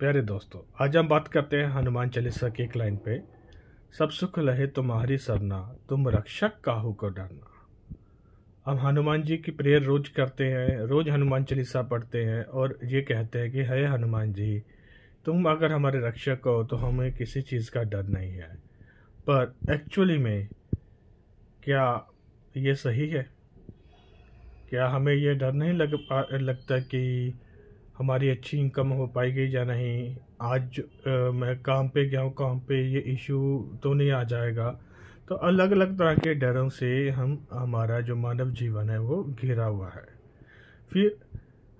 प्यारे दोस्तों, आज हम बात करते हैं हनुमान चालीसा की एक लाइन पे। सब सुख लहे तुम्हारी सरना, तुम रक्षक काहू को डरना। हम हनुमान जी की प्रेयर रोज करते हैं, रोज हनुमान चालीसा पढ़ते हैं और ये कहते हैं कि हे हनुमान जी, तुम अगर हमारे रक्षक हो तो हमें किसी चीज़ का डर नहीं है। पर एक्चुअली में क्या ये सही है? क्या हमें ये डर नहीं लगता कि हमारी अच्छी इनकम हो पाएगी या नहीं? आज मैं काम पे गया हूँ, काम पे ये इशू तो नहीं आ जाएगा? तो अलग अलग तरह के डरों से हमारा जो मानव जीवन है वो घिरा हुआ है। फिर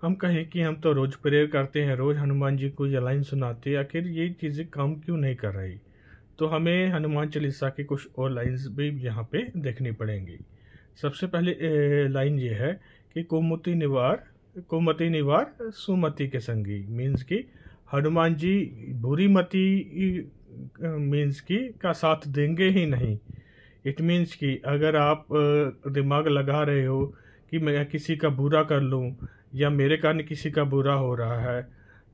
हम कहें कि हम तो रोज़ प्रेयर करते हैं, रोज़ हनुमान जी को ये लाइन सुनाते हैं, आखिर ये चीज़ें काम क्यों नहीं कर रही? तो हमें हनुमान चालीसा की कुछ और लाइन्स भी यहाँ पे देखनी पड़ेंगी। सबसे पहले लाइन ये है कि कुमति निवार सुमति के संगी। मीन्स कि हनुमान जी बुरी मति मीन्स की का साथ देंगे ही नहीं। इट मीन्स कि अगर आप दिमाग लगा रहे हो कि मैं किसी का बुरा कर लूं या मेरे कारण किसी का बुरा हो रहा है,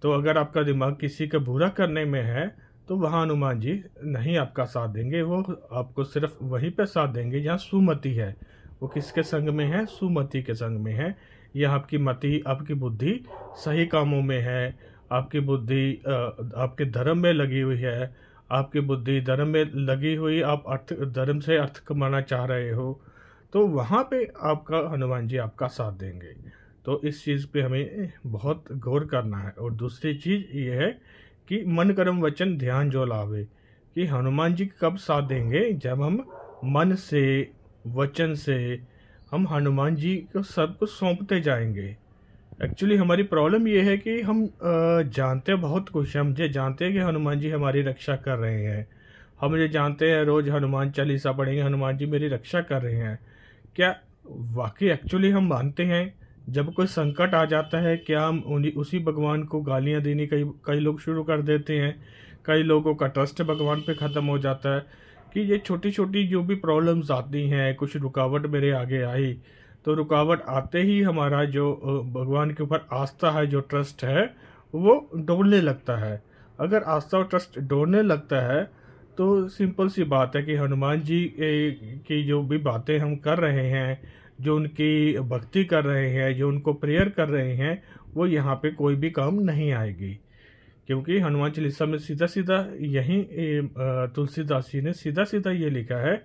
तो अगर आपका दिमाग किसी का बुरा करने में है तो वहाँ हनुमान जी नहीं आपका साथ देंगे। वो आपको सिर्फ वहीं पे साथ देंगे जहाँ सुमति है। वो किसके संग में है? सुमति के संग में है। यह आपकी मति, आपकी बुद्धि सही कामों में है, आपकी बुद्धि आपके धर्म में लगी हुई है, आपकी बुद्धि धर्म में लगी हुई, आप धर्म से अर्थ कमाना चाह रहे हो, तो वहाँ पे आपका हनुमान जी आपका साथ देंगे। तो इस चीज़ पे हमें बहुत गौर करना है। और दूसरी चीज़ ये है कि मन कर्म वचन ध्यान जो लावे, कि हनुमान जी कब साथ देंगे? जब हम मन से, वचन से हम हनुमान जी को सब कुछ सौंपते जाएंगे। एक्चुअली हमारी प्रॉब्लम ये है कि हम जानते बहुत कुछ हैं। हम ये जानते हैं कि हनुमान जी हमारी रक्षा कर रहे हैं, हम ये जानते हैं रोज़ हनुमान चालीसा पढ़ेंगे, हनुमान जी मेरी रक्षा कर रहे हैं। क्या वाकई एक्चुअली हम मानते हैं? जब कोई संकट आ जाता है क्या हम उसी भगवान को गालियाँ देनी कई लोग शुरू कर देते हैं? कई लोगों का ट्रस्ट भगवान पे ख़त्म हो जाता है कि ये छोटी छोटी जो भी प्रॉब्लम्स आती हैं, कुछ रुकावट मेरे आगे आई, तो रुकावट आते ही हमारा जो भगवान के ऊपर आस्था है, जो ट्रस्ट है, वो डोलने लगता है। अगर आस्था और ट्रस्ट डोलने लगता है तो सिंपल सी बात है कि हनुमान जी की जो भी बातें हम कर रहे हैं, जो उनकी भक्ति कर रहे हैं, जो उनको प्रेयर कर रहे हैं, वो यहाँ पे कोई भी काम नहीं आएगी। क्योंकि हनुमान चालीसा में सीधा सीधा यही तुलसीदास जी ने सीधा सीधा ये लिखा है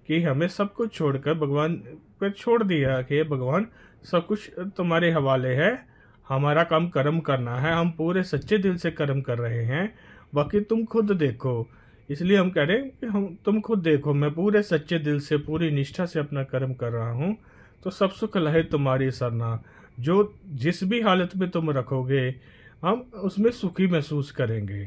कि हमें सब कुछ छोड़कर भगवान पर छोड़ दिया कि भगवान सब कुछ तुम्हारे हवाले है, हमारा काम कर्म करना है, हम पूरे सच्चे दिल से कर्म कर रहे हैं, बाकी तुम खुद देखो। इसलिए हम कह रहे हैं कि तुम खुद देखो, मैं पूरे सच्चे दिल से, पूरी निष्ठा से अपना कर्म कर रहा हूँ, तो सब सुख लहे तुम्हारी सरना। जो जिस भी हालत में तुम रखोगे हम उसमें सुखी महसूस करेंगे।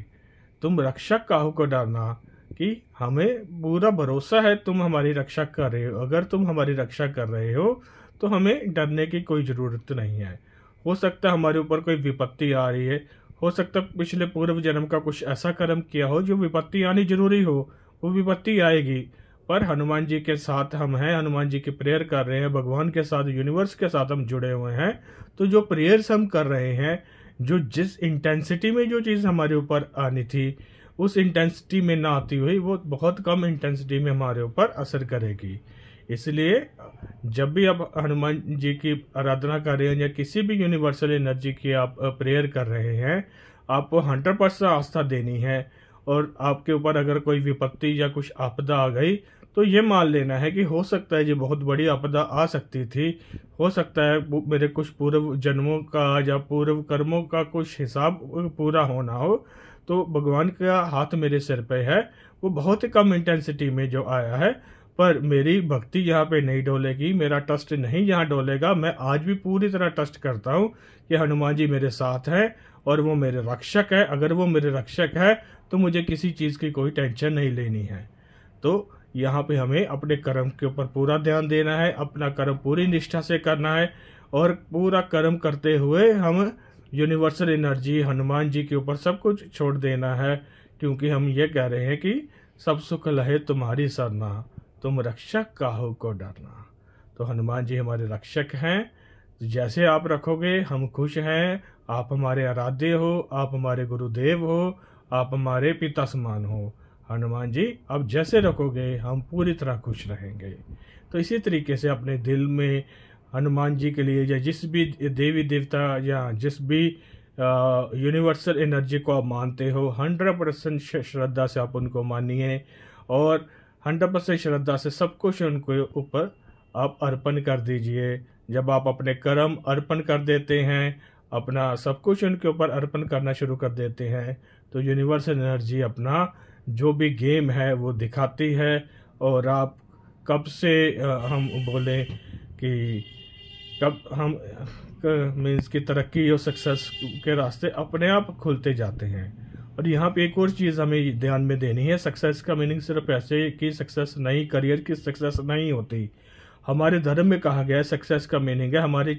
तुम रक्षक काहू को डरना, कि हमें पूरा भरोसा है तुम हमारी रक्षा कर रहे हो। अगर तुम हमारी रक्षा कर रहे हो तो हमें डरने की कोई ज़रूरत नहीं है। हो सकता है हमारे ऊपर कोई विपत्ति आ रही है, हो सकता है पिछले पूर्व जन्म का कुछ ऐसा कर्म किया हो जो विपत्ति आनी जरूरी हो, वो विपत्ति आएगी। पर हनुमान जी के साथ हम हैं, हनुमान जी की प्रेयर कर रहे हैं, भगवान के साथ, यूनिवर्स के साथ हम जुड़े हुए हैं, तो जो प्रेयर्स हम कर रहे हैं, जो जिस इंटेंसिटी में जो चीज़ हमारे ऊपर आनी थी उस इंटेंसिटी में ना आती हुई वो बहुत कम इंटेंसिटी में हमारे ऊपर असर करेगी। इसलिए जब भी आप हनुमान जी की आराधना कर रहे हैं या किसी भी यूनिवर्सल एनर्जी की आप प्रेयर कर रहे हैं, आपको 100% आस्था देनी है। और आपके ऊपर अगर कोई विपत्ति या कुछ आपदा आ गई तो ये मान लेना है कि हो सकता है ये बहुत बड़ी आपदा आ सकती थी, हो सकता है मेरे कुछ पूर्व जन्मों का या पूर्व कर्मों का कुछ हिसाब पूरा होना हो, तो भगवान का हाथ मेरे सिर पे है, वो बहुत ही कम इंटेंसिटी में जो आया है, पर मेरी भक्ति यहाँ पे नहीं डोलेगी, मेरा ट्रस्ट नहीं यहाँ डोलेगा। मैं आज भी पूरी तरह ट्रस्ट करता हूँ कि हनुमान जी मेरे साथ हैं और वो मेरे रक्षक है। अगर वो मेरे रक्षक है तो मुझे किसी चीज़ की कोई टेंशन नहीं लेनी है। तो यहाँ पे हमें अपने कर्म के ऊपर पूरा ध्यान देना है, अपना कर्म पूरी निष्ठा से करना है, और पूरा कर्म करते हुए हम यूनिवर्सल एनर्जी हनुमान जी के ऊपर सब कुछ छोड़ देना है। क्योंकि हम ये कह रहे हैं कि सब सुख लहे तुम्हारी सरना, तुम रक्षक काहू को डरना। तो हनुमान जी हमारे रक्षक हैं, जैसे आप रखोगे हम खुश हैं, आप हमारे आराध्य हो, आप हमारे गुरुदेव हो, आप हमारे पिता समान हो। हनुमान जी आप जैसे रखोगे हम पूरी तरह खुश रहेंगे। तो इसी तरीके से अपने दिल में हनुमान जी के लिए या जिस भी देवी देवता या जिस भी यूनिवर्सल एनर्जी को आप मानते हो 100% श्रद्धा से आप उनको मानिए और 100% श्रद्धा से सब कुछ उनके ऊपर आप अर्पण कर दीजिए। जब आप अपने कर्म अर्पण कर देते हैं, अपना सब कुछ उनके ऊपर अर्पण करना शुरू कर देते हैं, तो यूनिवर्सल एनर्जी अपना जो भी गेम है वो दिखाती है। और आप कब से हम बोलें कि कब हम मीन्स की तरक्की और सक्सेस के रास्ते अपने आप खुलते जाते हैं। और यहाँ पे एक और चीज़ हमें ध्यान में देनी है, सक्सेस का मीनिंग सिर्फ पैसे की सक्सेस नहीं, करियर की सक्सेस नहीं होती। हमारे धर्म में कहा गया है सक्सेस का मीनिंग है हमारे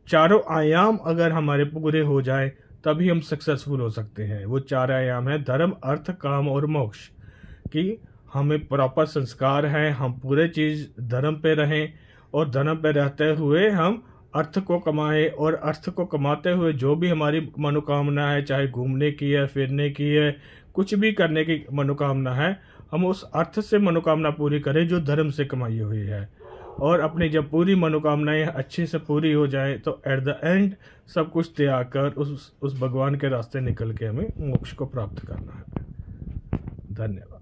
चारों आयाम अगर हमारे पूरे हो जाए तभी हम सक्सेसफुल हो सकते हैं। वो 4 आयाम है धर्म, अर्थ, काम और मोक्ष। कि हमें प्रॉपर संस्कार है, हम पूरे चीज़ धर्म पे रहें और धर्म पे रहते हुए हम अर्थ को कमाएं और अर्थ को कमाते हुए जो भी हमारी मनोकामना है, चाहे घूमने की है, फिरने की है, कुछ भी करने की मनोकामना है, हम उस अर्थ से मनोकामना पूरी करें जो धर्म से कमाई हुई है। और अपनी जब पूरी मनोकामनाएं अच्छे से पूरी हो जाए तो एट द एंड सब कुछ त्याग कर उस भगवान के रास्ते निकल के हमें मोक्ष को प्राप्त करना है। धन्यवाद।